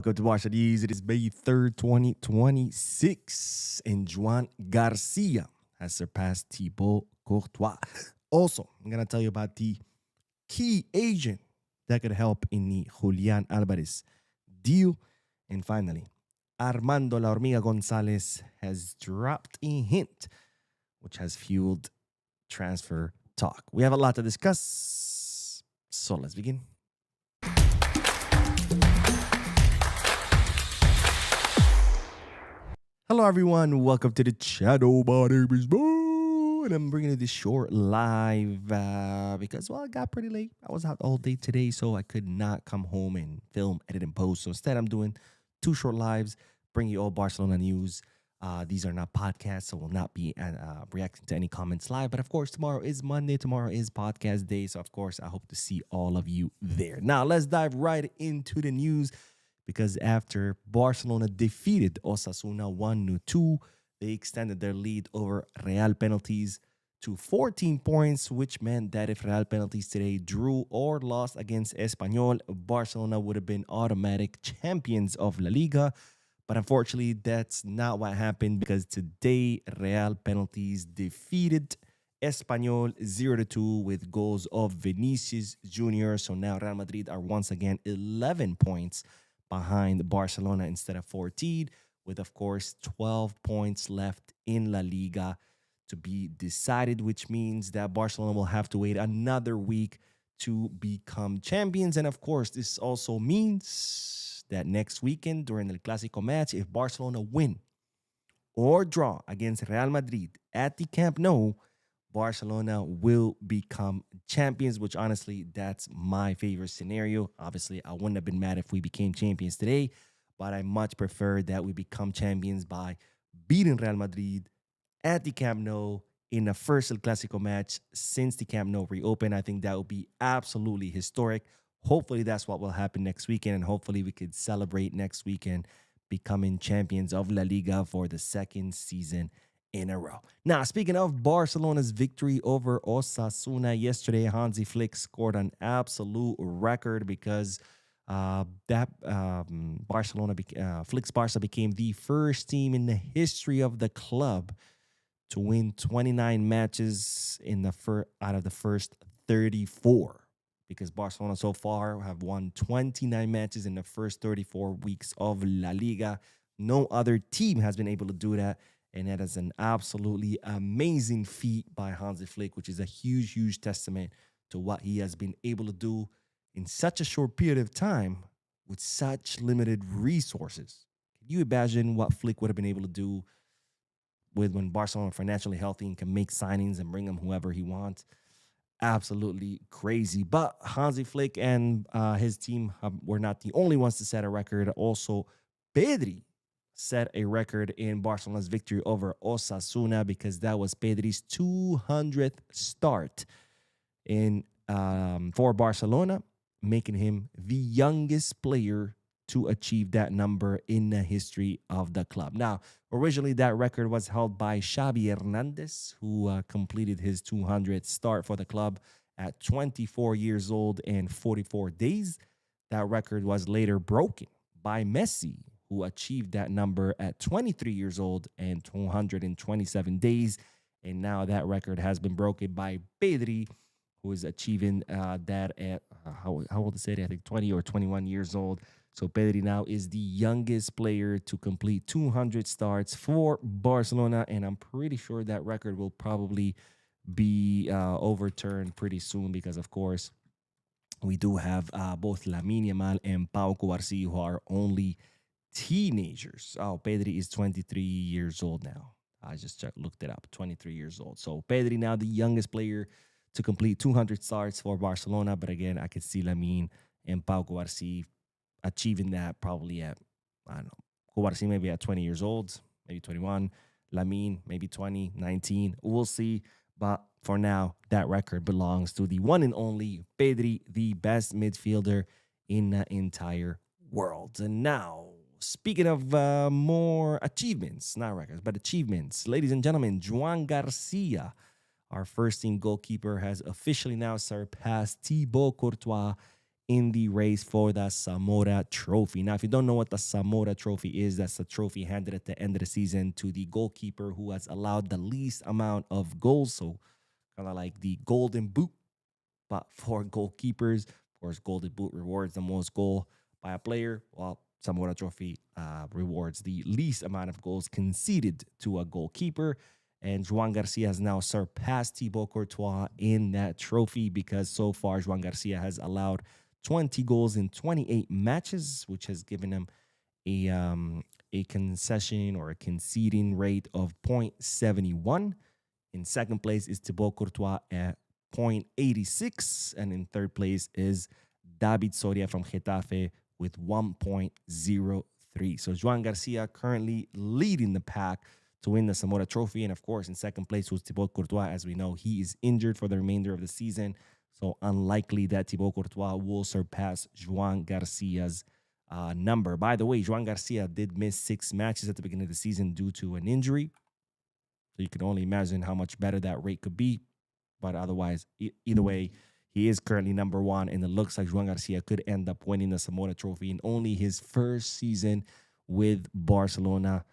Welcome to Barca News. It is May 3rd, 2026, and Joan Garcia has surpassed Thibaut Courtois. Also, I'm going to tell you about the key agent that could help in the Julian Alvarez deal. And finally, Armando Hormiga Gonzalez has dropped a hint, which has fueled transfer talk. We have a lot to discuss, so let's begin. Hello, everyone. Welcome to the channel. My name is Bo, and I'm bringing you this short live because, well, it got pretty late. I was out all day today, so I could not come home and film, edit, and post. So instead, I'm doing two short lives, bringing you all Barcelona news. These are not podcasts, so we'll not be reacting to any comments live. But, of course, tomorrow is Monday. Tomorrow is podcast day. So, of course, I hope to see all of you there. Now, let's dive right into the news. Because after Barcelona defeated Osasuna 1-2, they extended their lead over Real penalties to 14 points, which meant that if Real penalties today drew or lost against Espanyol, Barcelona would have been automatic champions of La Liga. But unfortunately, that's not what happened because today Real penalties defeated Espanyol 0-2 with goals of Vinicius Jr. So now Real Madrid are once again 11 points behind Barcelona instead of 14, with, of course, 12 points left in La Liga to be decided, which means that Barcelona will have to wait another week to become champions. And, of course, this also means that next weekend during the Clásico match, if Barcelona win or draw against Real Madrid at the Camp Nou, Barcelona will become champions, which honestly, that's my favorite scenario. Obviously, I wouldn't have been mad if we became champions today, but I much prefer that we become champions by beating Real Madrid at the Camp Nou in the first El Clásico match since the Camp Nou reopened. I think that would be absolutely historic. Hopefully, that's what will happen next weekend, and hopefully we could celebrate next weekend becoming champions of La Liga for the second season in a row. Now, speaking of Barcelona's victory over Osasuna yesterday, Hansi Flick scored an absolute record because Flick's Barca became the first team in the history of the club to win 29 matches in the out of the first 34. Because Barcelona so far have won 29 matches in the first 34 weeks of La Liga. No other team has been able to do that. And that is an absolutely amazing feat by Hansi Flick, which is a huge, huge testament to what he has been able to do in such a short period of time with such limited resources. Can you imagine what Flick would have been able to do with when Barcelona are financially healthy and can make signings and bring him whoever he wants? Absolutely crazy. But Hansi Flick and his team were not the only ones to set a record. Also, Pedri set a record in Barcelona's victory over Osasuna because that was Pedri's 200th start in for Barcelona, making him the youngest player to achieve that number in the history of the club. Now, originally that record was held by Xavi Hernandez, who completed his 200th start for the club at 24 years old and 44 days. That record was later broken by Messi, who achieved that number at 23 years old and 227 days. And now that record has been broken by Pedri, who is achieving that at, how old is it? I think 20 or 21 years old. So Pedri now is the youngest player to complete 200 starts for Barcelona. And I'm pretty sure that record will probably be overturned pretty soon because, of course, we do have both Lamine Yamal and Pau Cubarsí, who are only teenagers. Oh, Pedri is 23 years old now. I just looked it up, 23 years old. So Pedri now the youngest player to complete 200 starts for Barcelona. But again, I could see Lamine and Pau Cubarsí achieving that probably at, I don't know, Cubarsí maybe at 20 years old, maybe 21. Lamine maybe 20, 19. We'll see. But for now, that record belongs to the one and only Pedri, the best midfielder in the entire world. And now, speaking of more achievements, not records, but achievements, ladies and gentlemen, Joan Garcia, our first team goalkeeper, has officially now surpassed Thibaut Courtois in the race for the Zamora Trophy. Now, if you don't know what the Zamora Trophy is, that's the trophy handed at the end of the season to the goalkeeper who has allowed the least amount of goals. So, kind of like the Golden Boot, but for goalkeepers. Of course, Golden Boot rewards the most goal by a player, while Zamora Trophy rewards the least amount of goals conceded to a goalkeeper. And Joan Garcia has now surpassed Thibaut Courtois in that trophy because so far Joan Garcia has allowed 20 goals in 28 matches, which has given him a concession or a conceding rate of 0.71. In second place is Thibaut Courtois at 0.86. And in third place is David Soria from Getafe with 1.03. So Joan Garcia currently leading the pack to win the Zamora Trophy. And of course, in second place was Thibaut Courtois. As we know, he is injured for the remainder of the season. So unlikely that Thibaut Courtois will surpass Joan Garcia's number. By the way, Joan Garcia did miss 6 matches at the beginning of the season due to an injury. So you can only imagine how much better that rate could be. But otherwise, either way, he is currently number 1. And it looks like Joan Garcia could end up winning the Zamora Trophy in only his first season with Barcelona.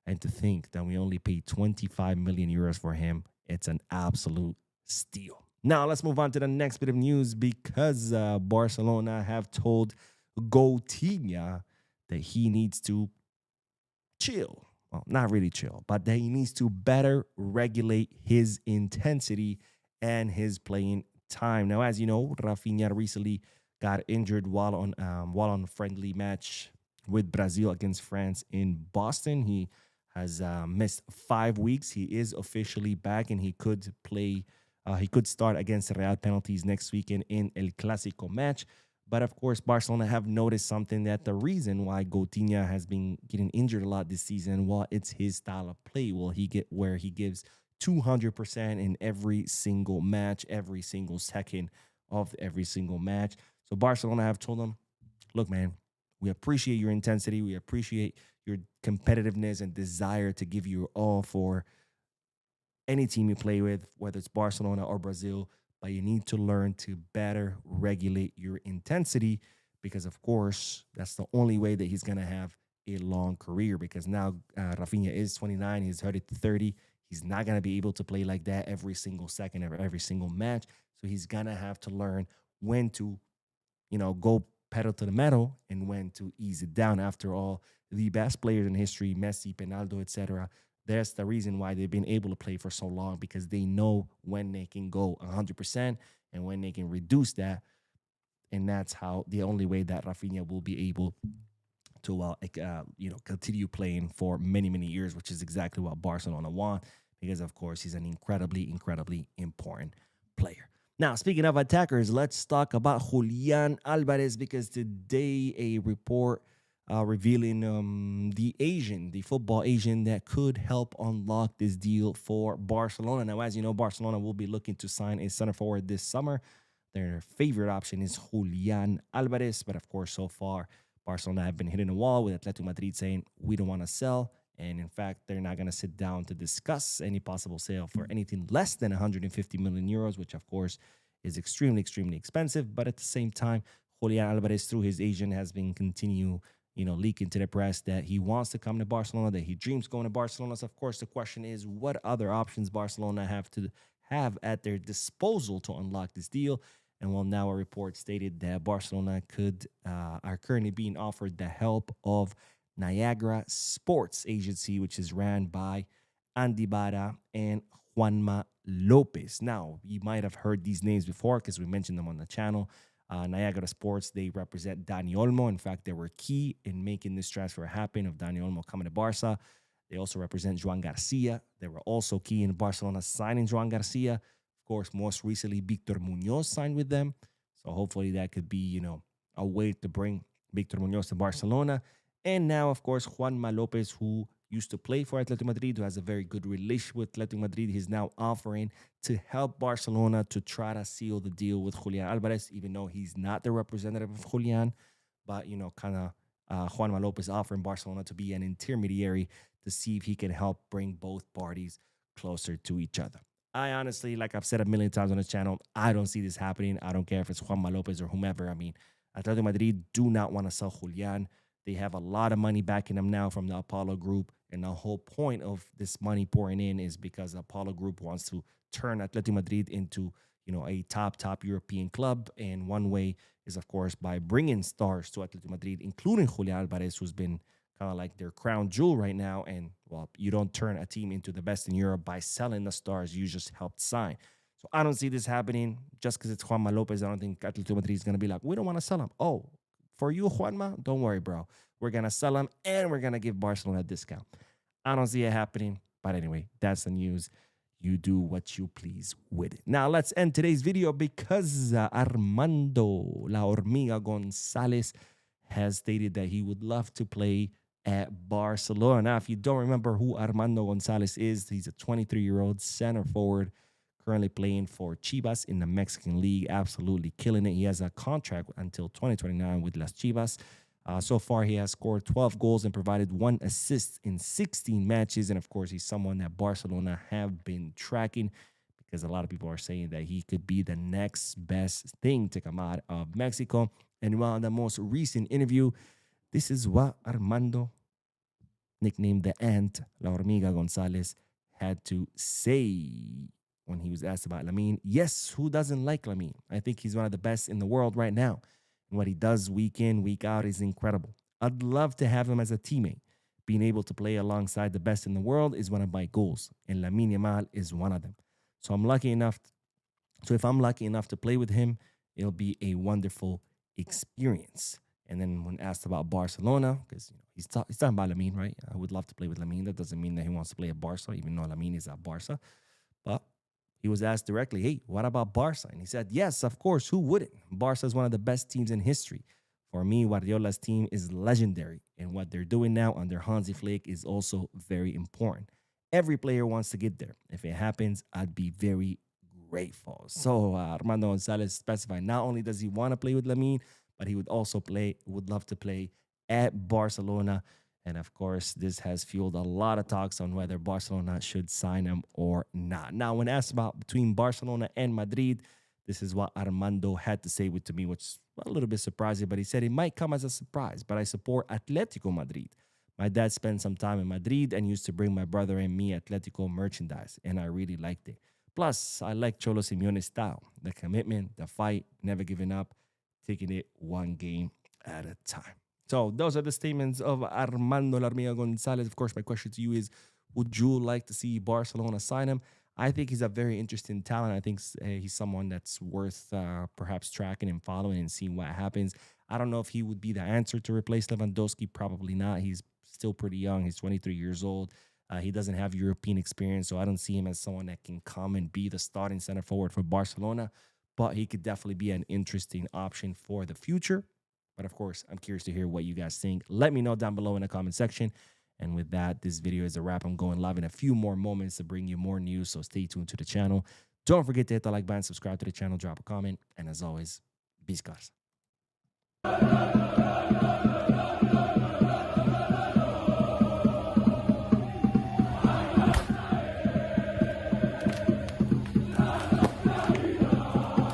And to think that we only paid 25 million euros for him, it's an absolute steal. Now, let's move on to the next bit of news because Barcelona have told Coutinho that he needs to chill. Well, not really chill, but that he needs to better regulate his intensity and his playing time. Now, as you know, Raphinha recently got injured while on a friendly match with Brazil against France in Boston. He has missed 5 weeks. He is officially back, and he could play. He could start against Real penalties next weekend in El Clásico match. But of course, Barcelona have noticed something, that the reason why Coutinho has been getting injured a lot this season, well, it's his style of play. Well, he gives 200% in every single match, every single second of every single match. So Barcelona have told him, look, man, we appreciate your intensity. We appreciate your competitiveness and desire to give your all for any team you play with, whether it's Barcelona or Brazil, but you need to learn to better regulate your intensity because, of course, that's the only way that he's going to have a long career because now Raphinha is 29. He's headed to 30. He's not going to be able to play like that every single second of every single match. So he's going to have to learn when to, go pedal to the metal and when to ease it down. After all, the best players in history, Messi, Penaldo, etc., that's the reason why they've been able to play for so long because they know when they can go 100% and when they can reduce that. And that's how the only way that Raphinha will be able to, continue playing for many, many years, which is exactly what Barcelona want because, of course, he's an incredibly, incredibly important player. Now, speaking of attackers, let's talk about Julian Alvarez because today a report revealing the football agent that could help unlock this deal for Barcelona. Now, as you know, Barcelona will be looking to sign a center forward this summer. Their favorite option is Julian Alvarez, but of course, so far, Barcelona have been hitting a wall with Atletico Madrid saying, we don't want to sell. And in fact, they're not going to sit down to discuss any possible sale for anything less than 150 million euros, which of course is extremely, extremely expensive. But at the same time, Julian Alvarez, through his agent, has been leaking to the press that he wants to come to Barcelona, that he dreams going to Barcelona. So of course, the question is, what other options Barcelona have at their disposal to unlock this deal? And well, now a report stated that Barcelona are currently being offered the help of Niagara Sports Agency, which is ran by Andy Barra and Juanma Lopez. Now, you might have heard these names before because we mentioned them on the channel. Niagara Sports, they represent Dani Olmo. In fact, they were key in making this transfer happen of Dani Olmo coming to Barca. They also represent Joan Garcia. They were also key in Barcelona signing Joan Garcia. Of course, most recently, Victor Munoz signed with them. So hopefully that could be, a way to bring Victor Munoz to Barcelona. And now, of course, Juanma Lopez, who used to play for Atletico Madrid, who has a very good relationship with Atletico Madrid, he's now offering to help Barcelona to try to seal the deal with Julian Alvarez, even though he's not the representative of Julian. But, Juanma Lopez offering Barcelona to be an intermediary to see if he can help bring both parties closer to each other. I honestly, like I've said a million times on this channel, I don't see this happening. I don't care if it's Juanma Lopez or whomever. I mean, Atletico Madrid do not want to sell Julián. They have a lot of money backing them now from the Apollo Group. And the whole point of this money pouring in is because the Apollo Group wants to turn Atletico Madrid into, a top European club. And one way is, of course, by bringing stars to Atletico Madrid, including Julian Alvarez, who's been kind of like their crown jewel right now. And, well, you don't turn a team into the best in Europe by selling the stars you just helped sign. So I don't see this happening just because it's Juanma Lopez. I don't think Atletico Madrid is going to be like, we don't want to sell him. Oh, for you, Juanma, don't worry, bro. We're going to sell him and we're going to give Barcelona a discount. I don't see it happening. But anyway, that's the news. You do what you please with it. Now, let's end today's video because Armando La Hormiga Gonzalez has stated that he would love to play at Barcelona. Now, if you don't remember who Armando Gonzalez is, he's a 23-year-old center forward currently playing for Chivas in the Mexican League, absolutely killing it. He has a contract until 2029 with Las Chivas. So far, he has scored 12 goals and provided 1 assist in 16 matches. And, of course, he's someone that Barcelona have been tracking because a lot of people are saying that he could be the next best thing to come out of Mexico. And while in the most recent interview, this is what Armando, nicknamed the Ant, La Hormiga Gonzalez, had to say when he was asked about Lamine. Yes, who doesn't like Lamine? I think he's one of the best in the world right now. And what he does week in, week out is incredible. I'd love to have him as a teammate. Being able to play alongside the best in the world is one of my goals. And Lamine Yamal is one of them. So if I'm lucky enough to play with him, it'll be a wonderful experience. And then when asked about Barcelona, because he's talking about Lamine, right? I would love to play with Lamine. That doesn't mean that he wants to play at Barca, even though Lamine is at Barca. But he was asked directly, hey, what about Barca? And he said, yes, of course, who wouldn't? Barca is one of the best teams in history. For me, Guardiola's team is legendary. And what they're doing now under Hansi Flick is also very important. Every player wants to get there. If it happens, I'd be very grateful. So Armando Gonzalez specified not only does he want to play with Lamine, but he would love to play at Barcelona. And of course, this has fueled a lot of talks on whether Barcelona should sign him or not. Now, when asked about between Barcelona and Madrid, this is what Armando had to say to me, which is a little bit surprising, but he said it might come as a surprise, but I support Atletico Madrid. My dad spent some time in Madrid and used to bring my brother and me Atletico merchandise, and I really liked it. Plus, I like Cholo Simeone's style, the commitment, the fight, never giving up, taking it one game at a time. So those are the statements of Armando La Hormiga Gonzalez. Of course, my question to you is, would you like to see Barcelona sign him? I think he's a very interesting talent. I think he's someone that's worth perhaps tracking and following and seeing what happens. I don't know if he would be the answer to replace Lewandowski. Probably not. He's still pretty young. He's 23 years old. He doesn't have European experience, so I don't see him as someone that can come and be the starting center forward for Barcelona. But he could definitely be an interesting option for the future. But of course, I'm curious to hear what you guys think. Let me know down below in the comment section. And with that, this video is a wrap. I'm going live in a few more moments to bring you more news, so stay tuned to the channel. Don't forget to hit the like button, subscribe to the channel, drop a comment, and as always, Viscars.